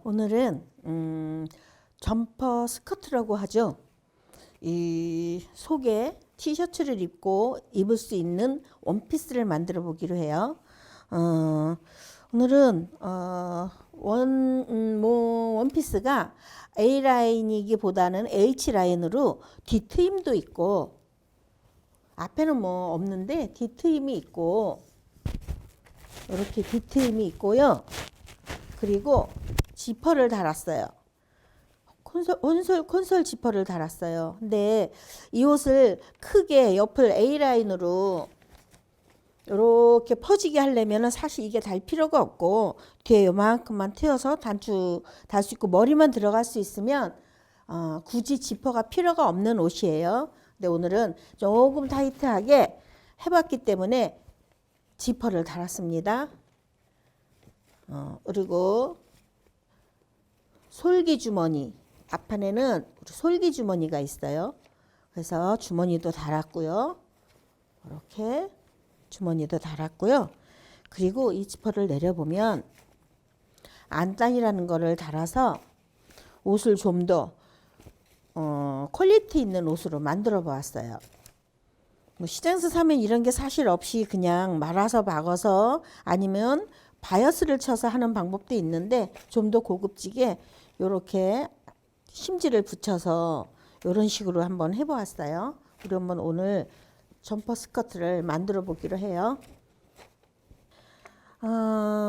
오늘은 점퍼 스커트라고 하죠. 이 속에 티셔츠를 입고 입을 수 있는 원피스를 만들어 보기로 해요. 오늘은 원피스가 A라인이기보다는 H라인으로 뒤트임도 있고, 앞에는 뭐 없는데 뒤트임이 있고, 이렇게 뒤트임이 있고요. 그리고 지퍼를 달았어요. 콘솔 지퍼를 달았어요. 근데 이 옷을 크게 옆을 A라인으로 이렇게 퍼지게 하려면 사실 이게 달 필요가 없고, 뒤에 요만큼만 트여서 단추 달 수 있고 머리만 들어갈 수 있으면 굳이 지퍼가 필요가 없는 옷이에요. 근데 오늘은 조금 타이트하게 해봤기 때문에 지퍼를 달았습니다. 그리고 솔기 주머니, 앞판에는 솔기 주머니가 있어요. 그래서 주머니도 달았고요. 이렇게 주머니도 달았고요. 그리고 이 지퍼를 내려보면 안단이라는 거를 달아서 옷을 좀 더 퀄리티 있는 옷으로 만들어 보았어요. 뭐 시장에서 사면 이런 게 사실 없이 그냥 말아서 박아서 아니면 바이어스를 쳐서 하는 방법도 있는데, 좀 더 고급지게 이렇게 심지를 붙여서 이런 식으로 한번 해보았어요. 우리 한번 오늘 점퍼 스커트를 만들어 보기로 해요.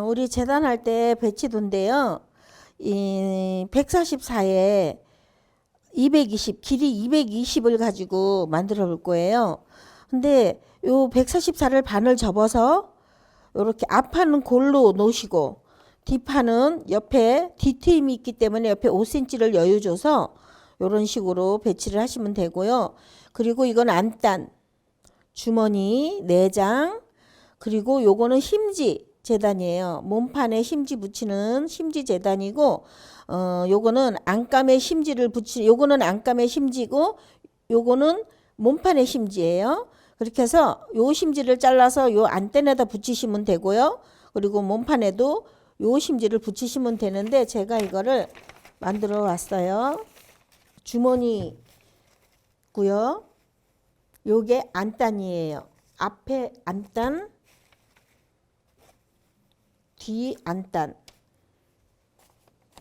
우리 재단할 때 배치도인데요. 이 144에 220, 길이 220을 가지고 만들어 볼 거예요. 근데 요 144를 반을 접어서 이렇게 앞판은 골로 놓으시고, 뒷판은 옆에 뒤트임이 있기 때문에 옆에 5cm를 여유 줘서 이런 식으로 배치를 하시면 되고요. 그리고 이건 안단, 주머니 4장, 그리고 요거는 심지 재단이에요. 몸판에 심지 붙이는 심지 재단이고, 요거는 안감에 심지를 요거는 안감에 심지고, 요거는 몸판에 심지예요. 그렇게 해서 요 심지를 잘라서 요 안단에다 붙이시면 되고요. 그리고 몸판에도 요 심지를 붙이시면 되는데, 제가 이거를 만들어 왔어요. 주머니고요. 요게 안단이에요. 앞에 안단, 뒤 안단.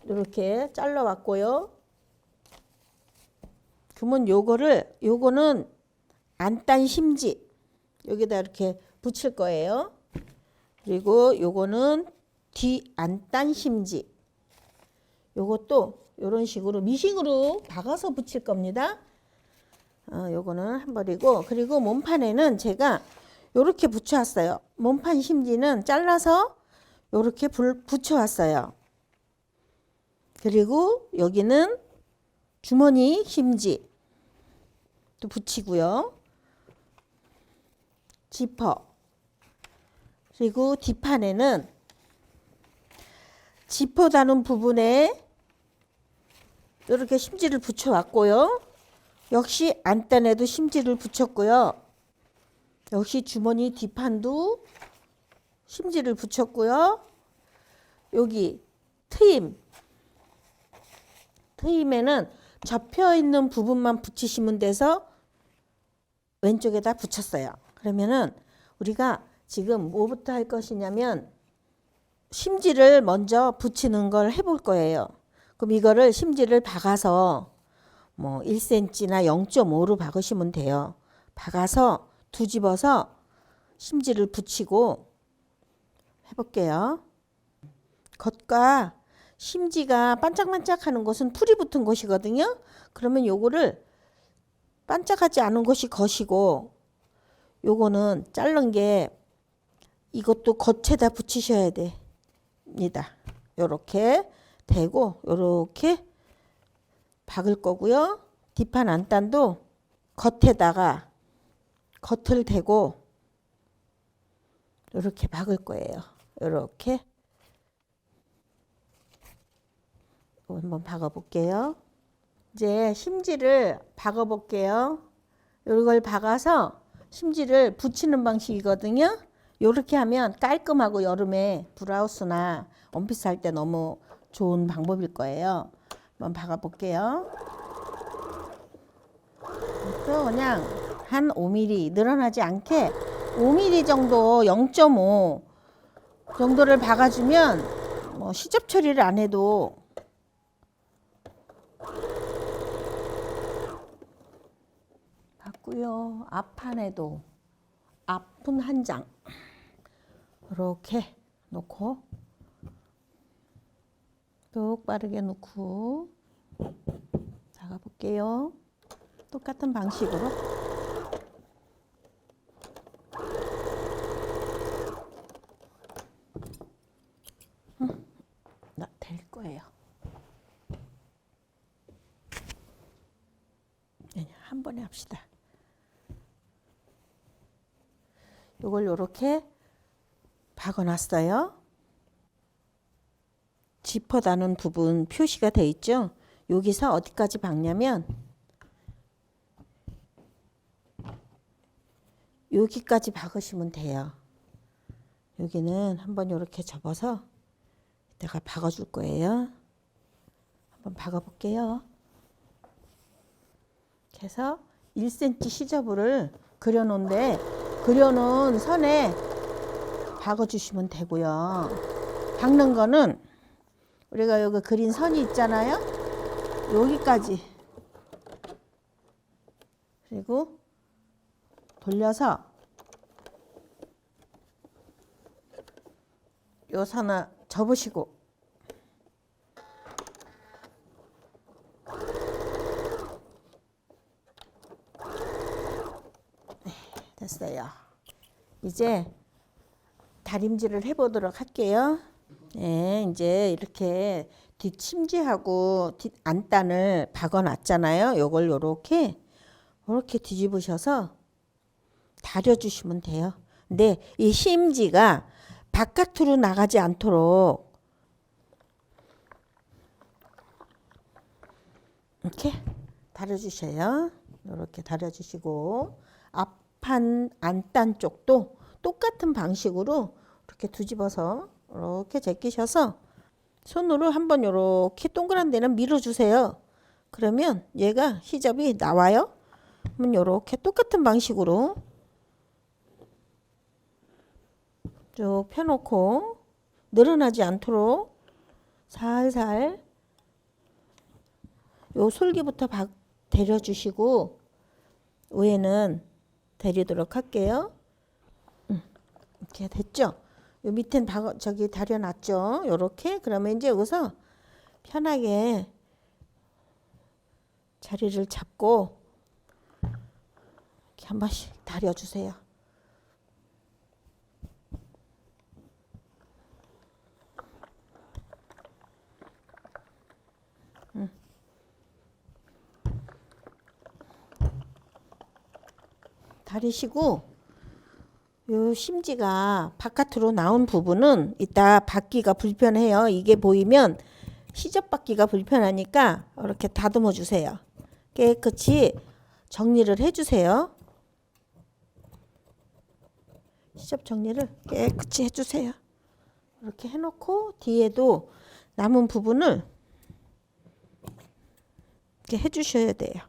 이렇게 잘라 왔고요. 그러면 요거는 안단 심지 여기다 이렇게 붙일 거예요. 그리고 요거는 뒤 안단 심지, 요것도 요런 식으로 미싱으로 박아서 붙일 겁니다. 요거는 한 벌이고, 그리고 몸판에는 제가 요렇게 붙여왔어요. 몸판 심지는 잘라서 요렇게 붙여왔어요. 그리고 여기는 주머니 심지 또 붙이고요. 지퍼, 그리고 뒷판에는 지퍼 다는 부분에 이렇게 심지를 붙여왔고요. 역시 안단에도 심지를 붙였고요. 역시 주머니 뒷판도 심지를 붙였고요. 여기 트임에는 접혀 있는 부분만 붙이시면 돼서 왼쪽에다 붙였어요. 그러면은 우리가 지금 뭐부터 할 것이냐면 심지를 먼저 붙이는 걸 해볼 거예요. 그럼 이거를 심지를 박아서 뭐 1cm나 0.5로 박으시면 돼요. 박아서 뒤집어서 심지를 붙이고 해볼게요. 겉과 심지가 반짝반짝하는 곳은 풀이 붙은 곳이거든요. 그러면 요거를 반짝하지 않은 곳이 겉이고, 요거는 자른 게 이것도 겉에다 붙이셔야 됩니다. 요렇게 대고 요렇게 박을 거고요. 뒷판 안단도 겉에다가 겉을 대고 요렇게 박을 거예요. 요렇게 한번 박아 볼게요. 이제 심지를 박아 볼게요. 이걸 박아서 심지를 붙이는 방식이거든요. 이렇게 하면 깔끔하고 여름에 브라우스나 원피스 할 때 너무 좋은 방법일 거예요. 한번 박아 볼게요. 또 그냥 한 5mm 늘어나지 않게 5mm 정도 0.5 정도를 박아주면 뭐 시접 처리를 안 해도 봤고요. 앞판에도 앞은 한 장 이렇게 놓고 똑바르게 놓고 박아 볼게요. 똑같은 방식으로 될 거예요. 한 번에 합시다. 이걸 이렇게 박아놨어요. 지퍼 다는 부분 표시가 돼 있죠. 여기서 어디까지 박냐면 여기까지 박으시면 돼요. 여기는 한번 이렇게 접어서 내가 박아줄 거예요. 한번 박아 볼게요. 그래서 1cm 시접을 그려놓은데 그려놓은 선에 박아주시면 되고요. 박는 거는 우리가 여기 그린 선이 있잖아요. 여기까지. 그리고 돌려서 요 선을 접으시고 네, 됐어요. 이제 다림질을 해보도록 할게요. 네, 이제 이렇게 뒷심지하고 뒷 안단을 박아놨잖아요. 요걸 요렇게 뒤집으셔서 다려주시면 돼요. 근데 이 심지가 바깥으로 나가지 않도록 이렇게 다려주셔요. 이렇게 다려주시고 앞판 안단 쪽도 똑같은 방식으로 이렇게 뒤집어서 이렇게 제끼셔서 손으로 한번 이렇게 동그란 데는 밀어주세요. 그러면 얘가 시접이 나와요. 그러면 이렇게 똑같은 방식으로 쭉 펴놓고 늘어나지 않도록 살살 요 솔기부터 데려주시고 위에는 데리도록 할게요. 이렇게 됐죠? 요 밑엔 저기 다려놨죠? 요렇게. 그러면 이제 여기서 편하게 자리를 잡고 이렇게 한 번씩 다려주세요. 다리시고 요 심지가 바깥으로 나온 부분은 이따 받기가 불편해요. 이게 보이면 시접 받기가 불편하니까 이렇게 다듬어 주세요. 깨끗이 정리를 해 주세요. 시접 정리를 깨끗이 해 주세요. 이렇게 해놓고 뒤에도 남은 부분을 이렇게 해 주셔야 돼요.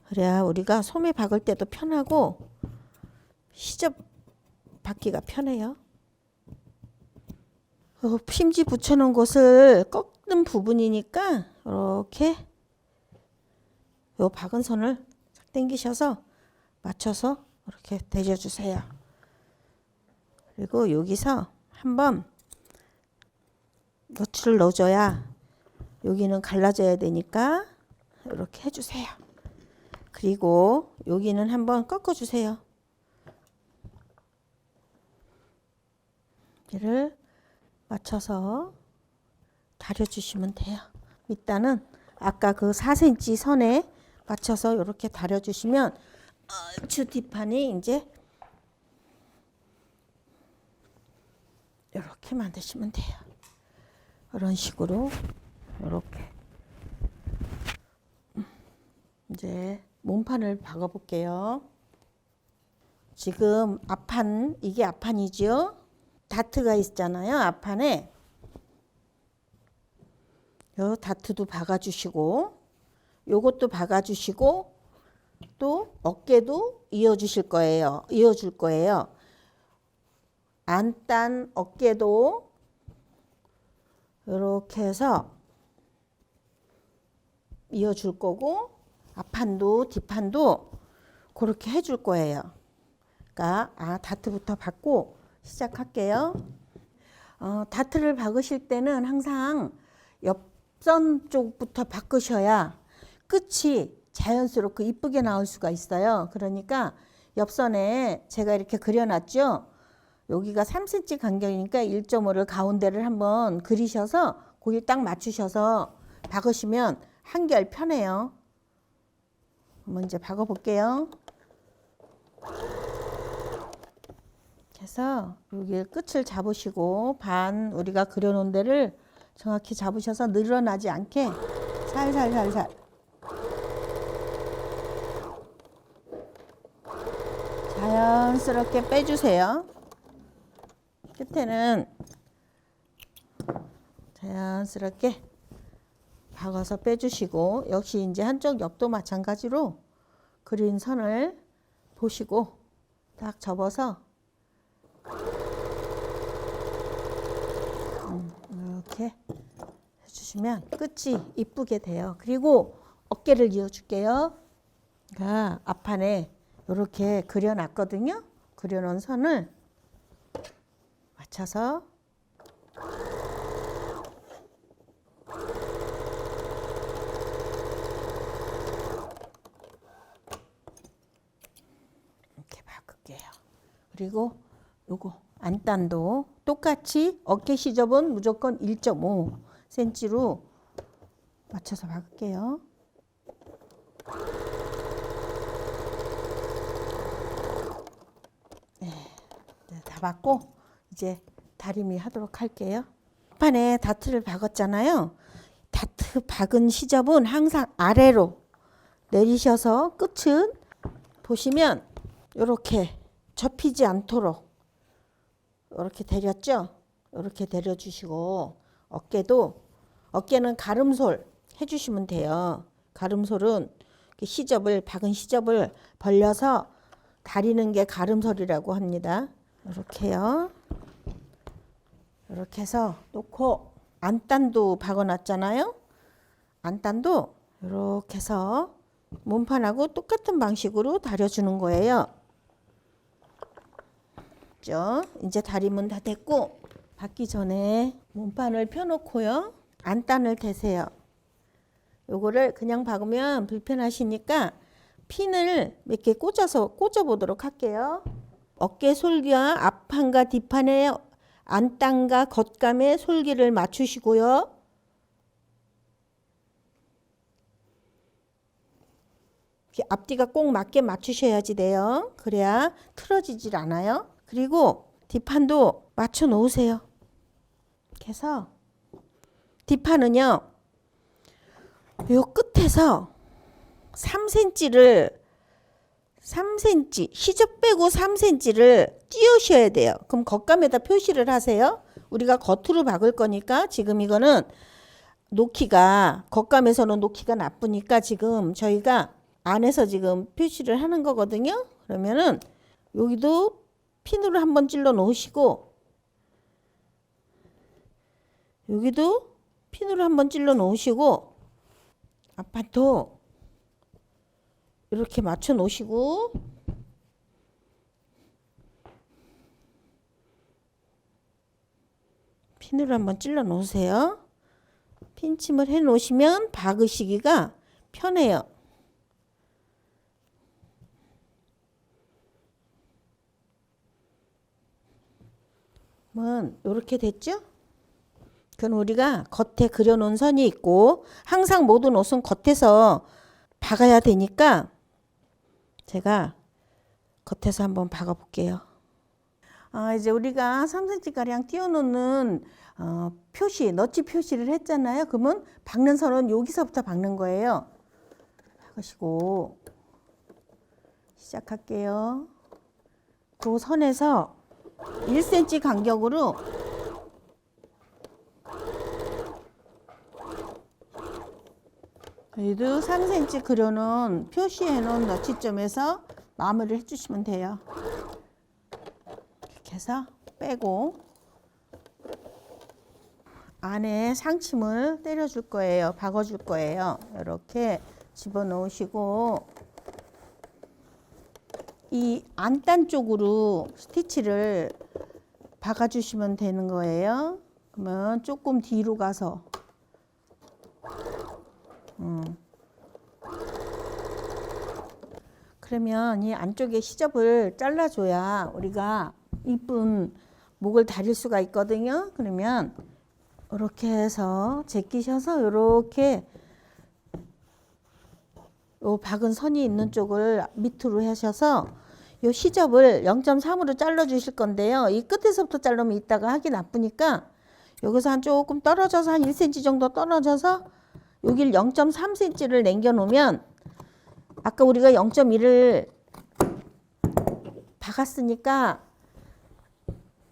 그래야 우리가 소매 박을 때도 편하고 시접 받기가 편해요. 심지 붙여놓은 곳을 꺾는 부분이니까 이렇게 요 박은 선을 싹 당기셔서 맞춰서 이렇게 대줘주세요. 그리고 여기서 한번 너트를 넣어줘야 여기는 갈라져야 되니까 이렇게 해주세요. 그리고 여기는 한번 꺾어주세요. 얘를 맞춰서 다려주시면 돼요. 밑단은 아까 그 4cm 선에 맞춰서 이렇게 다려주시면 얼추 뒷판이 이제 이렇게 만드시면 돼요. 이런 식으로 이렇게 이제 몸판을 박아 볼게요. 지금 앞판, 이게 앞판이죠. 다트가 있잖아요. 앞판에 요 다트도 박아주시고 요것도 박아주시고 또 어깨도 이어주실 거예요. 이어줄 거예요. 안단 어깨도 이렇게 해서 이어줄 거고 앞판도 뒷판도 그렇게 해줄 거예요. 그러니까 다트부터 박고 시작할게요. 다트를 박으실 때는 항상 옆선 쪽부터 박으셔야 끝이 자연스럽고 이쁘게 나올 수가 있어요. 그러니까 옆선에 제가 이렇게 그려놨죠. 여기가 3cm 간격이니까 1.5를 가운데를 한번 그리셔서 거기 딱 맞추셔서 박으시면 한결 편해요. 한번 이제 박아 볼게요. 그래서 여기 끝을 잡으시고 반 우리가 그려놓은 데를 정확히 잡으셔서 늘어나지 않게 살살살살 자연스럽게 빼주세요. 끝에는 자연스럽게 박아서 빼주시고 역시 이제 한쪽 옆도 마찬가지로 그린 선을 보시고 딱 접어서 이렇게 해주시면 끝이 이쁘게 돼요. 그리고 어깨를 이어줄게요. 그러니까 앞판에 이렇게 그려놨거든요. 그려놓은 선을 맞춰서 이렇게 바꿀게요. 그리고 요거 안단도 똑같이 어깨 시접은 무조건 1.5cm로 맞춰서 박을게요. 네, 다 박고 이제 다리미 하도록 할게요. 판에 다트를 박았잖아요. 다트 박은 시접은 항상 아래로 내리셔서 끝은 보시면 이렇게 접히지 않도록 이렇게 대렸죠. 이렇게 대려주시고 어깨는 가름솔 해주시면 돼요. 가름솔은 시접을 박은 시접을 벌려서 다리는 게 가름솔이라고 합니다. 이렇게요. 이렇게 해서 놓고 안단도 박아놨잖아요. 안단도 이렇게 해서 몸판하고 똑같은 방식으로 다려주는 거예요. 이제 다림은 다 됐고 박기 전에 몸판을 펴놓고요. 안단을 대세요. 요거를 그냥 박으면 불편하시니까 핀을 몇 개 꽂아 보도록 할게요. 어깨 솔기와 앞판과 뒷판에 안단과 겉감에 솔기를 맞추시고요. 앞뒤가 꼭 맞게 맞추셔야지 돼요. 그래야 틀어지질 않아요. 그리고 뒷판도 맞춰 놓으세요. 이렇게 해서 뒷판은요. 요 끝에서 3cm 시접 빼고 3cm를 띄우셔야 돼요. 그럼 겉감에다 표시를 하세요. 우리가 겉으로 박을 거니까 지금 이거는 놓기가 겉감에서는 놓기가 나쁘니까 지금 저희가 안에서 지금 표시를 하는 거거든요. 그러면은 여기도 핀으로 한번 찔러 놓으시고 여기도 핀으로 한번 찔러 놓으시고 앞판도 이렇게 맞춰 놓으시고 핀으로 한번 찔러 놓으세요. 핀침을 해 놓으시면 박으시기가 편해요. 이렇게 됐죠? 그건 우리가 겉에 그려놓은 선이 있고 항상 모든 옷은 겉에서 박아야 되니까 제가 겉에서 한번 박아 볼게요. 이제 우리가 3cm가량 띄워놓는 표시, 너치 표시를 했잖아요. 그러면 박는 선은 여기서부터 박는 거예요. 박으시고 시작할게요. 그 선에서 1cm 간격으로 여기도 3cm 그려놓은 표시해 놓은 너치점에서 마무리를 해주시면 돼요. 이렇게 해서 빼고 안에 상침을 때려줄 거예요. 박아줄 거예요. 이렇게 집어넣으시고 이 안단 쪽으로 스티치를 박아주시면 되는 거예요. 그러면 조금 뒤로 가서 그러면 이 안쪽에 시접을 잘라줘야 우리가 이쁜 목을 다릴 수가 있거든요. 그러면 이렇게 해서 제끼셔서 이렇게 요 박은 선이 있는 쪽을 밑으로 하셔서 요 시접을 0.3으로 잘라 주실 건데요. 이 끝에서부터 자르면 이따가 하기 나쁘니까 여기서 한 조금 떨어져서 한 1cm 정도 떨어져서 여길 0.3cm를 남겨 놓으면 아까 우리가 0.1을 박았으니까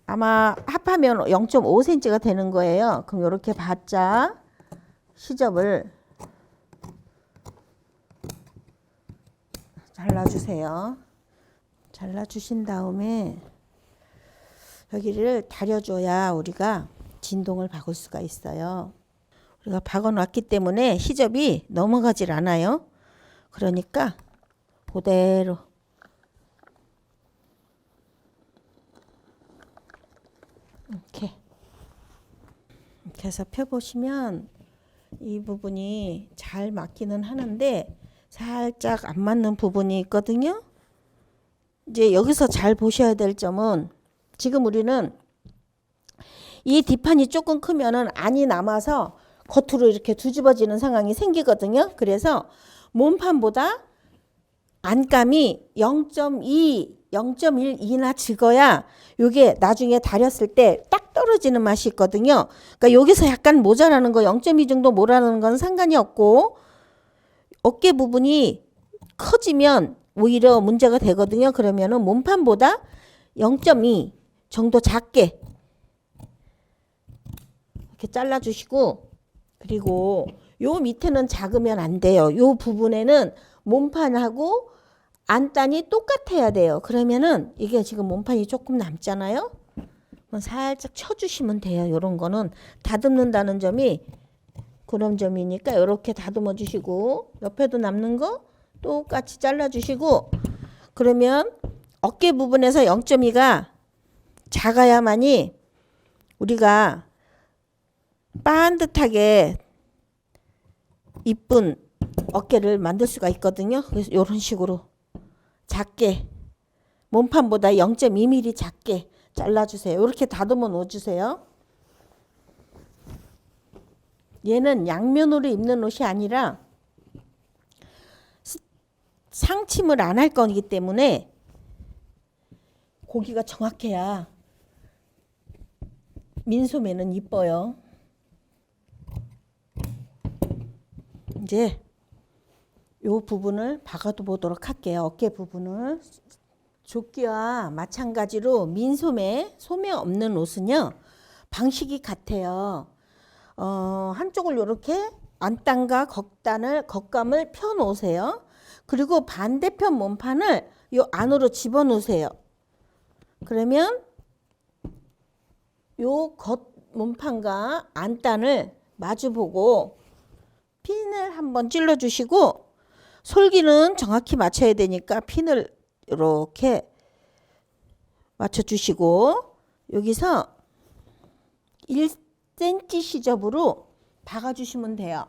아마 합하면 0.5cm가 되는 거예요. 그럼 이렇게 바짝 시접을 잘라주세요. 잘라주신 다음에 여기를 다려줘야 우리가 진동을 박을 수가 있어요. 우리가 박아놨기 때문에 시접이 넘어가질 않아요. 그러니까 그대로 이렇게 해서 펴보시면 이 부분이 잘 맞기는 하는데 살짝 안 맞는 부분이 있거든요. 이제 여기서 잘 보셔야 될 점은 지금 우리는 이 뒷판이 조금 크면은 안이 남아서 겉으로 이렇게 뒤집어지는 상황이 생기거든요. 그래서 몸판보다 안감이 0.2, 0.12나 적어야 이게 나중에 다렸을 때 딱 떨어지는 맛이 있거든요. 그러니까 여기서 약간 모자라는 거 0.2 정도 모자라는 건 상관이 없고 어깨 부분이 커지면 오히려 문제가 되거든요. 그러면은 몸판보다 0.2 정도 작게 이렇게 잘라주시고 그리고 요 밑에는 작으면 안 돼요. 요 부분에는 몸판하고 안단이 똑같아야 돼요. 그러면은 이게 지금 몸판이 조금 남잖아요. 살짝 쳐주시면 돼요. 요런 거는 다듬는다는 점이 그런 점이니까 이렇게 다듬어 주시고 옆에도 남는 거 똑같이 잘라 주시고 그러면 어깨 부분에서 0.2가 작아야만이 우리가 반듯하게 이쁜 어깨를 만들 수가 있거든요. 그래서 이런 식으로 작게 몸판보다 0.2mm 작게 잘라주세요. 이렇게 다듬어 놓아주세요. 얘는 양면으로 입는 옷이 아니라 상침을 안 할 거기 때문에 고기가 정확해야 민소매는 이뻐요. 이제 요 부분을 박아도 보도록 할게요. 어깨 부분을. 조끼와 마찬가지로 민소매, 소매 없는 옷은요. 방식이 같아요. 한쪽을 이렇게 안단과 겉감을 펴 놓으세요. 그리고 반대편 몸판을 요 안으로 집어 넣으세요. 그러면 요 겉 몸판과 안단을 마주 보고 핀을 한번 찔러 주시고 솔기는 정확히 맞춰야 되니까 핀을 이렇게 맞춰 주시고 여기서 1cm 시접으로 박아 주시면 돼요.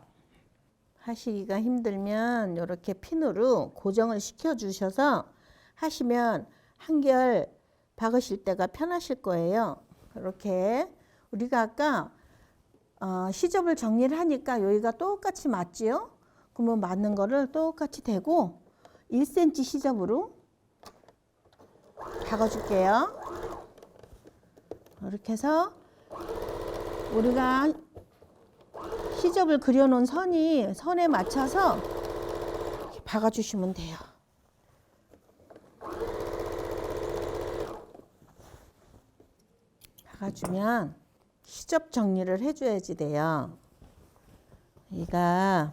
하시기가 힘들면 이렇게 핀으로 고정을 시켜 주셔서 하시면 한결 박으실 때가 편하실 거예요. 이렇게 우리가 아까 시접을 정리를 하니까 여기가 똑같이 맞지요? 그러면 맞는 거를 똑같이 대고 1cm 시접으로 박아줄게요. 이렇게 해서 우리가 시접을 그려놓은 선에 맞춰서 박아주시면 돼요. 박아주면 시접 정리를 해줘야지 돼요. 여기가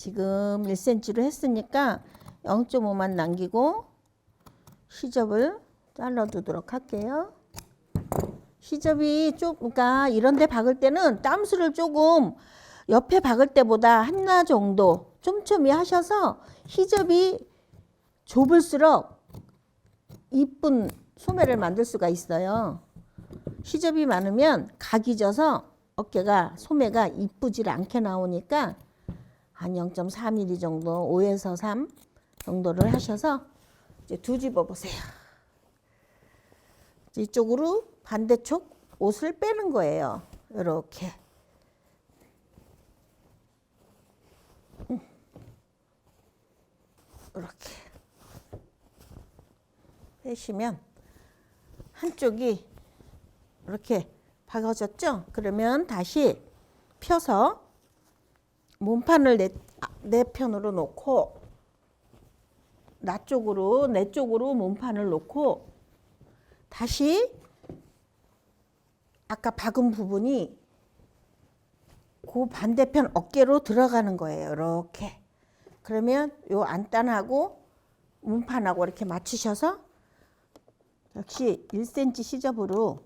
지금 1cm로 했으니까 0.5만 남기고 시접을 잘라 두도록 할게요. 시접이 그러니까 이런 데 박을 때는 땀수를 조금 옆에 박을 때보다 하나 정도 촘촘히 하셔서 시접이 좁을수록 이쁜 소매를 만들 수가 있어요. 시접이 많으면 각이 져서 어깨가 소매가 이쁘질 않게 나오니까 한 0.4mm 정도 5에서 3 정도를 하셔서 이제 뒤집어 보세요. 이쪽으로 반대쪽 옷을 빼는 거예요. 이렇게. 이렇게 빼시면 한쪽이 이렇게 박아졌죠? 그러면 다시 펴서 몸판을 내 편으로 놓고 내 쪽으로 몸판을 놓고 다시 아까 박은 부분이 그 반대편 어깨로 들어가는 거예요. 이렇게. 그러면 요 안단하고 몸판하고 이렇게 맞추셔서 역시 1cm 시접으로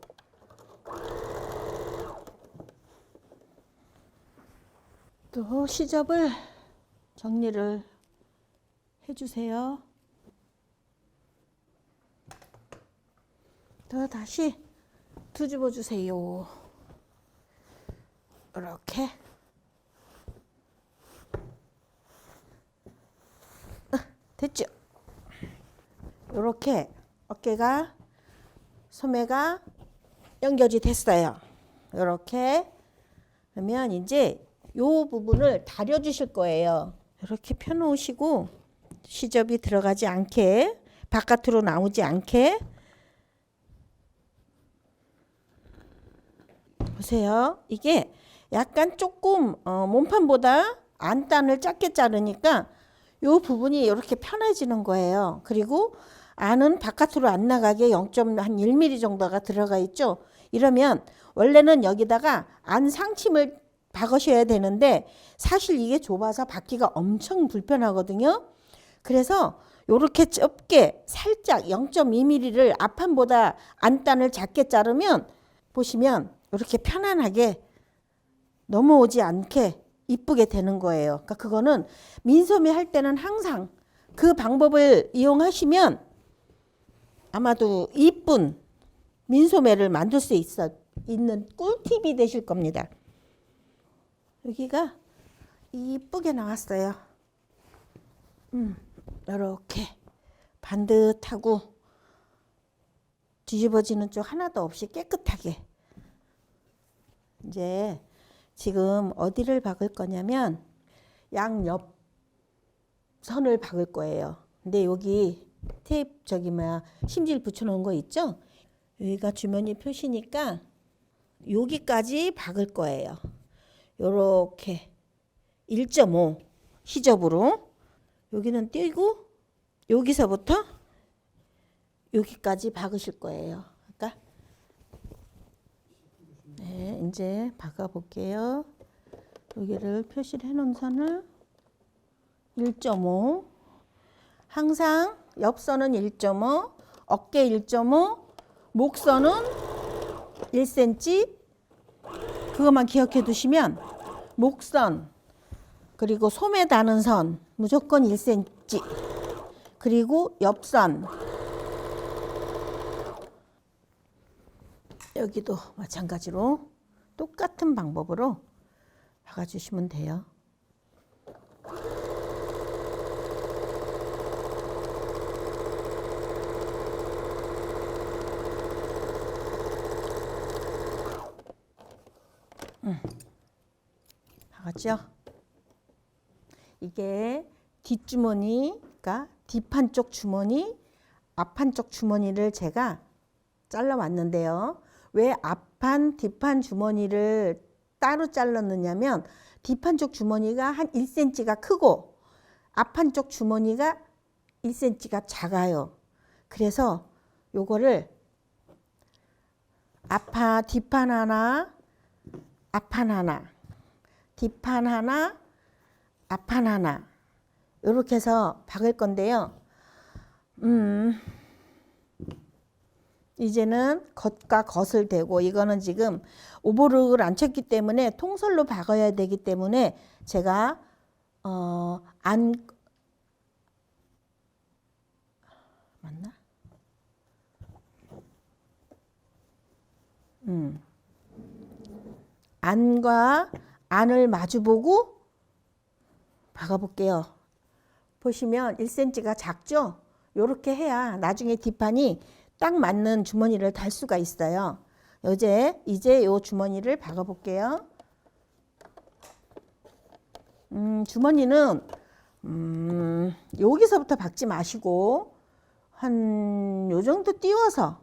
또 시접을 정리를 해주세요. 또 다시 뒤집어 주세요. 이렇게. 됐죠? 이렇게 어깨가 소매가 연결이 됐어요. 이렇게. 그러면 이제 요 부분을 다려 주실 거예요. 이렇게 펴 놓으시고 시접이 들어가지 않게 바깥으로 나오지 않게 보세요. 이게 약간 조금 몸판보다 안단을 작게 자르니까 요 부분이 이렇게 편해지는 거예요. 그리고 안은 바깥으로 안 나가게 0.1mm 정도가 들어가 있죠. 이러면 원래는 여기다가 안 상침을 박으셔야 되는데 사실 이게 좁아서 박기가 엄청 불편하거든요. 그래서 요렇게 좁게 살짝 0.2mm를 앞판보다 안단을 작게 자르면 보시면 이렇게 편안하게 넘어오지 않게 이쁘게 되는 거예요. 그러니까 그거는 민소매 할 때는 항상 그 방법을 이용하시면 아마도 이쁜 민소매를 만들 수 있는 꿀팁이 되실 겁니다. 여기가 이쁘게 나왔어요. 이렇게 반듯하고 뒤집어지는 쪽 하나도 없이 깨끗하게. 이제 지금 어디를 박을 거냐면 양옆 선을 박을 거예요. 근데 여기 테이프 심질 붙여놓은 거 있죠? 여기가 주머니 표시니까 여기까지 박을 거예요. 요렇게 1.5 시접으로 여기는 띄고 여기서부터 여기까지 박으실 거예요. 그러니까 네, 이제 박아 볼게요. 여기를 표시를 해놓은 선을 1.5 항상 옆선은 1.5 어깨 1.5 목선은 1cm 그것만 기억해 두시면 목선 그리고 소매 다는 선 무조건 1cm 그리고 옆선 여기도 마찬가지로 똑같은 방법으로 박아주시면 돼요. 박았죠? 이게 뒷주머니가 뒷판쪽 주머니, 앞판쪽 주머니를 제가 잘라왔는데요. 왜 앞판, 뒷판 주머니를 따로 잘랐느냐면 뒷판쪽 주머니가 한 1cm가 크고 앞판쪽 주머니가 1cm가 작아요. 그래서 요거를 뒷판 하나, 앞판 하나, 뒷판 하나, 앞판 하나 이렇게 해서 박을 건데요. 이제는 겉과 겉을 대고, 이거는 지금 오버룩을 안 쳤기 때문에 통솔로 박아야 되기 때문에 제가 안 맞나? 안과 안을 마주보고 박아볼게요. 보시면 1cm가 작죠? 이렇게 해야 나중에 뒷판이 딱 맞는 주머니를 달 수가 있어요. 이제 이 주머니를 박아볼게요. 주머니는 여기서부터 박지 마시고 한 요 정도 띄워서,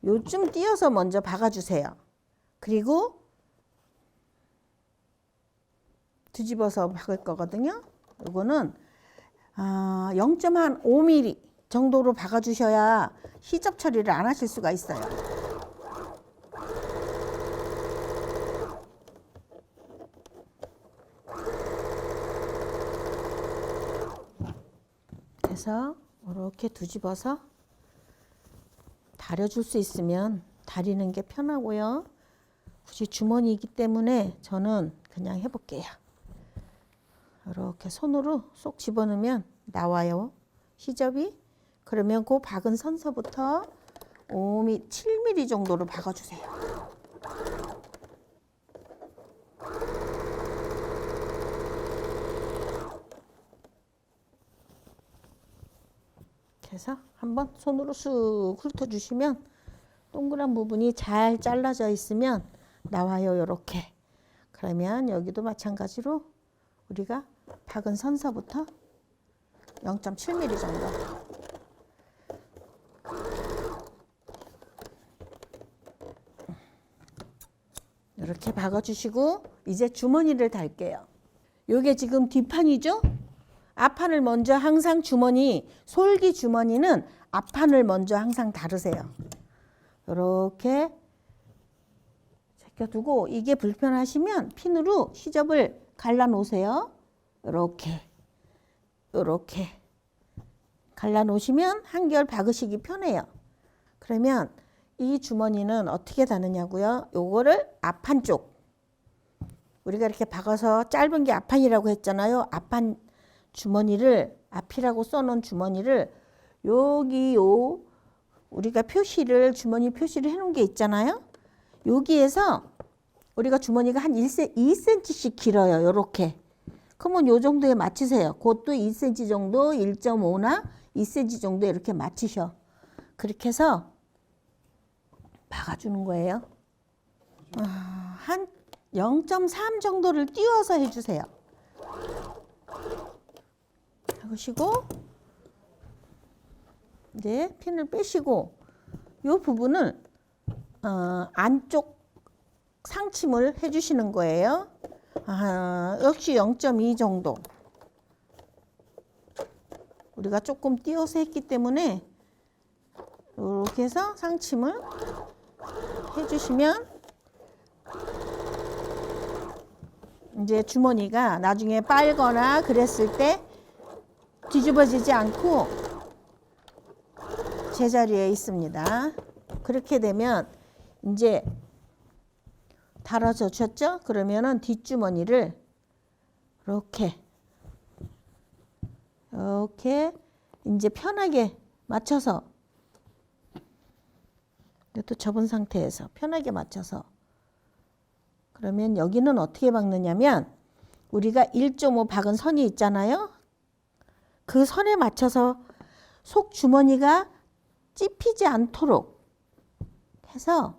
요쯤 띄워서 먼저 박아주세요. 그리고 뒤집어서 박을 거거든요. 요거는 0.5mm 정도로 박아주셔야 시접 처리를 안 하실 수가 있어요. 그래서 이렇게 뒤집어서 다려줄 수 있으면 다리는 게 편하고요. 굳이 주머니이기 때문에 저는 그냥 해볼게요. 이렇게 손으로 쏙 집어넣으면 나와요, 시접이. 그러면 그 박은 선서부터 5mm, 7mm 정도로 박아주세요. 그래서 한번 손으로 쑥 훑어주시면 동그란 부분이 잘 잘라져 있으면 나와요, 이렇게. 그러면 여기도 마찬가지로 우리가 박은 선서부터 0.7mm 정도. 이렇게 박아주시고 이제 주머니를 달게요. 요게 지금 뒷판이죠? 앞판을 먼저 항상 주머니, 솔기 주머니는 앞판을 먼저 항상 다르세요. 이렇게 제껴두고, 이게 불편하시면 핀으로 시접을 갈라 놓으세요. 이렇게 갈라 놓으시면 한결 박으시기 편해요. 그러면 이 주머니는 어떻게 다느냐고요? 요거를 앞판 쪽, 우리가 이렇게 박아서 짧은 게 앞판이라고 했잖아요. 앞판 주머니를, 앞이라고 써놓은 주머니를 여기 우리가 표시를, 주머니 표시를 해놓은 게 있잖아요. 여기에서 우리가 주머니가 한 2cm씩 길어요. 요렇게. 그러면 요 정도에 맞추세요. 그것도 2cm 정도, 1.5나 2cm 정도 이렇게 맞추셔. 그렇게 해서 박아주는 거예요. 한 0.3 정도를 띄워서 해주세요. 하시고 이제 핀을 빼시고 이 부분을 안쪽 상침을 해주시는 거예요. 역시 0.2 정도. 우리가 조금 띄워서 했기 때문에 이렇게 해서 상침을 해주시면 이제 주머니가 나중에 빨거나 그랬을 때 뒤집어지지 않고 제자리에 있습니다. 그렇게 되면 이제 달아졌죠? 그러면은 뒷주머니를 이렇게 이제 편하게 맞춰서, 이것도 접은 상태에서 편하게 맞춰서, 그러면 여기는 어떻게 박느냐면 우리가 1.5 박은 선이 있잖아요. 그 선에 맞춰서 속 주머니가 찝히지 않도록 해서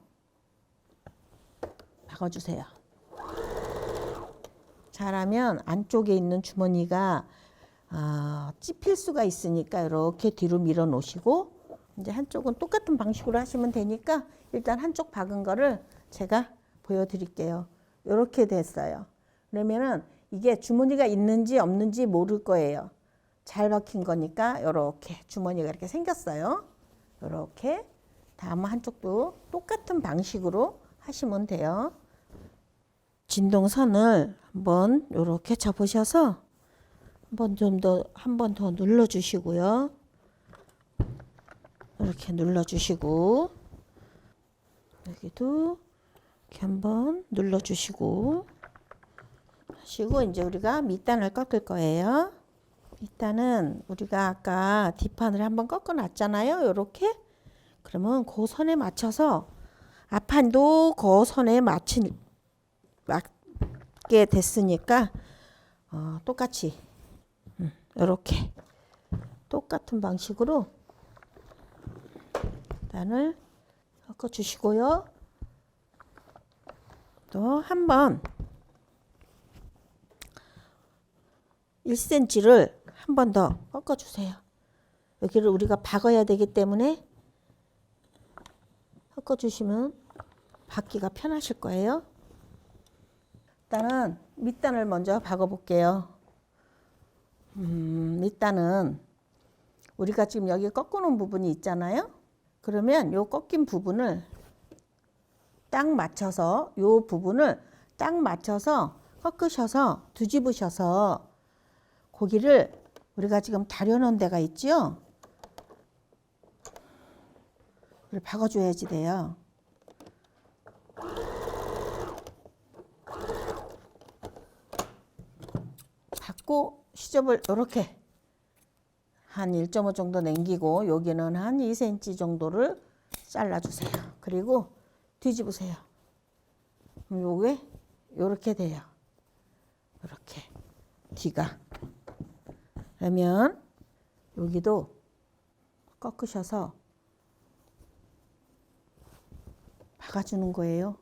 박아주세요. 잘하면 안쪽에 있는 주머니가 찝힐 수가 있으니까 이렇게 뒤로 밀어 놓으시고, 이제 한쪽은 똑같은 방식으로 하시면 되니까 일단 한쪽 박은 거를 제가 보여드릴게요. 이렇게 됐어요. 그러면은 이게 주머니가 있는지 없는지 모를 거예요. 잘 박힌 거니까 이렇게 주머니가 이렇게 생겼어요. 이렇게. 다음 한쪽도 똑같은 방식으로 하시면 돼요. 진동선을 한번 이렇게 접으셔서 한 번 더 눌러 주시고요. 이렇게 눌러 주시고 여기도 이렇게 한번 눌러 주시고 하시고 이제 우리가 밑단을 꺾을 거예요. 밑단은 우리가 아까 뒷판을 한번 꺾어 놨잖아요. 요렇게. 그러면 그 선에 맞춰서 앞판도 그 선에 맞게 됐으니까 똑같이 이렇게 똑같은 방식으로 단을 꺾어 주시고요. 또 한 번 1cm를 한 번 더 꺾어 주세요. 여기를 우리가 박아야 되기 때문에 꺾어 주시면 박기가 편하실 거예요. 일단은 밑단을 먼저 박아 볼게요. 밑단은 우리가 지금 여기 꺾어 놓은 부분이 있잖아요. 그러면 요 꺾인 부분을 딱 맞춰서 요 부분을 딱 맞춰서 꺾으셔서 뒤집으셔서 고기를 우리가 지금 다려놓은 데가 있죠. 이걸 박아줘야지 돼요. 박고 시접을 이렇게 한 1.5 정도 남기고 여기는 한 2cm 정도를 잘라주세요. 그리고 뒤집으세요. 그럼 요게 요렇게 돼요. 이렇게 뒤가. 그러면 여기도 꺾으셔서 박아주는 거예요.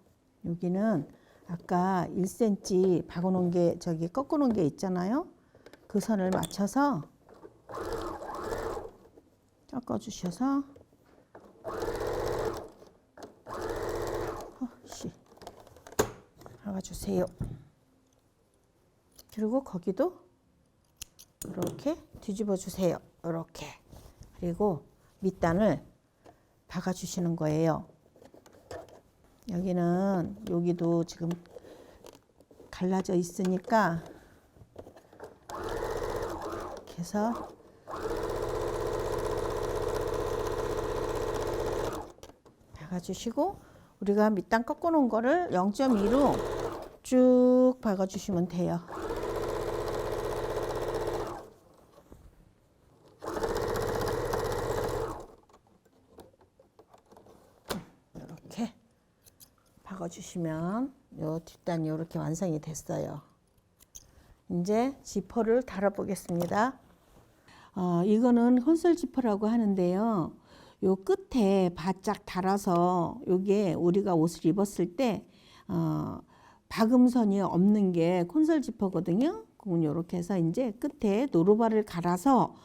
여기는 아까 1cm 박아놓은 게 저기 꺾어놓은 게 있잖아요. 그 선을 맞춰서 꺾어주셔서 박아주세요. 그리고 거기도 이렇게 뒤집어 주세요. 이렇게. 그리고 밑단을 박아주시는 거예요. 여기도 지금 갈라져 있으니까 이렇게 해서 박아주시고 우리가 밑단 꺾어 놓은 거를 0.2로 쭉 박아주시면 돼요. 이렇게 박아주시면 요 뒷단이 이렇게 완성이 됐어요. 이제 지퍼를 달아 보겠습니다. 이거는 콘솔 지퍼라고 하는데요. 요 끝에 바짝 달아서 요게 우리가 옷을 입었을 때 박음선이 없는 게 콘솔 지퍼거든요. 그럼 요렇게 해서 이제 끝에 노루발을 갈아서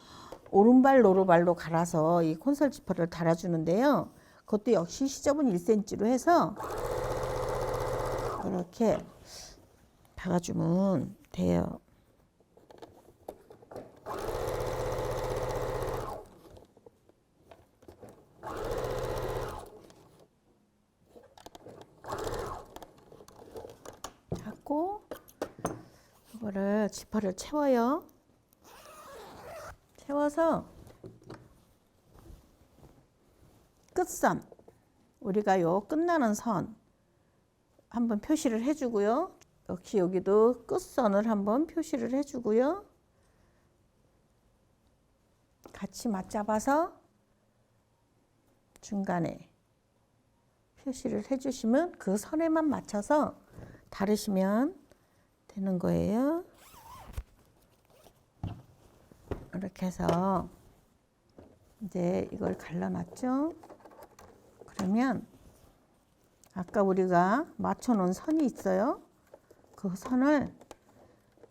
오른발 노루발로 갈아서 이 콘솔 지퍼를 달아주는데요. 그것도 역시 시접은 1cm로 해서 이렇게 박아주면 돼요. 잡고 이거를 지퍼를 채워요. 채워서 끝선 우리가 요 끝나는 선 한번 표시를 해주고요. 역시 여기도 끝선을 한번 표시를 해주고요. 같이 맞잡아서 중간에 표시를 해주시면 그 선에만 맞춰서 다르시면 되는 거예요. 이렇게 해서 이제 이걸 갈라놨죠. 그러면 아까 우리가 맞춰 놓은 선이 있어요. 그 선을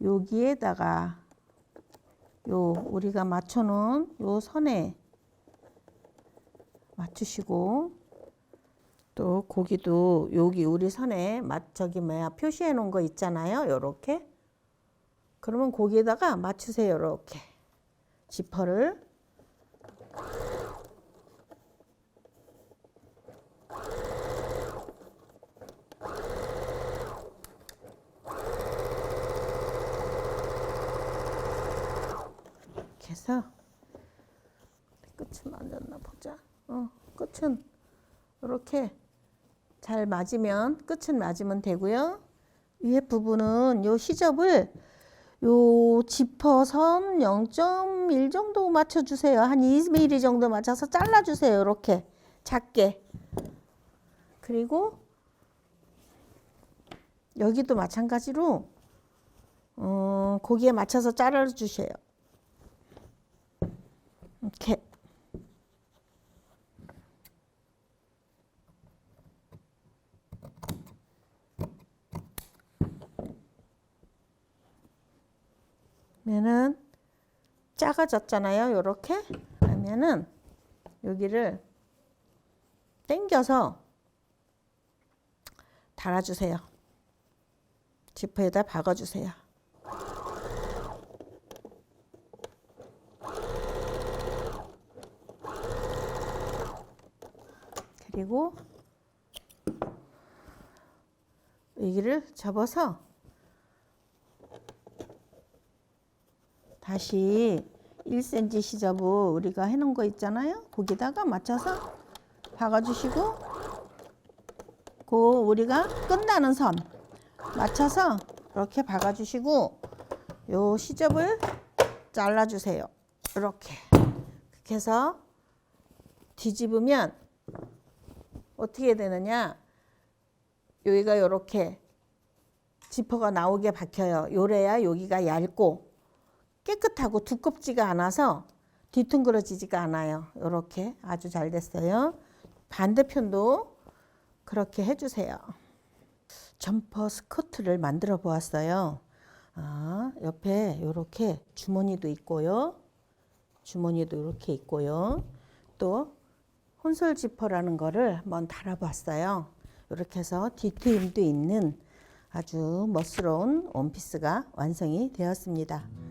여기에다가 우리가 맞춰 놓은 요 선에 맞추시고 또 고기도 여기 우리 선에 표시해 놓은 거 있잖아요. 요렇게. 그러면 거기에다가 맞추세요. 요렇게. 지퍼를. 이렇게 해서 끝은 맞았나 보자. 끝은 이렇게 잘 맞으면, 끝은 맞으면 되고요. 위에 부분은 요 시접을 요 지퍼선 0.1 정도 맞춰주세요. 한 2mm 정도 맞춰서 잘라주세요. 이렇게 작게. 그리고 여기도 마찬가지로 거기에 맞춰서 잘라주세요. 이렇게. 그러면은 작아졌잖아요. 요렇게 하면은 여기를 당겨서 달아주세요. 지퍼에다 박아주세요. 그리고 여기를 접어서 다시 1cm 시접을 우리가 해놓은 거 있잖아요. 거기다가 맞춰서 박아주시고, 우리가 끝나는 선 맞춰서 이렇게 박아주시고, 요 시접을 잘라주세요. 이렇게. 그렇게 해서 뒤집으면 어떻게 되느냐, 여기가 이렇게 지퍼가 나오게 박혀요. 요래야 여기가 얇고 깨끗하고 두껍지가 않아서 뒤통그러지지가 않아요. 이렇게 아주 잘 됐어요. 반대편도 그렇게 해주세요. 점퍼 스커트를 만들어 보았어요. 옆에 이렇게 주머니도 있고요. 주머니도 이렇게 있고요. 또 혼솔 지퍼라는 거를 한번 달아봤어요. 이렇게 해서 뒤트임도 있는 아주 멋스러운 원피스가 완성이 되었습니다.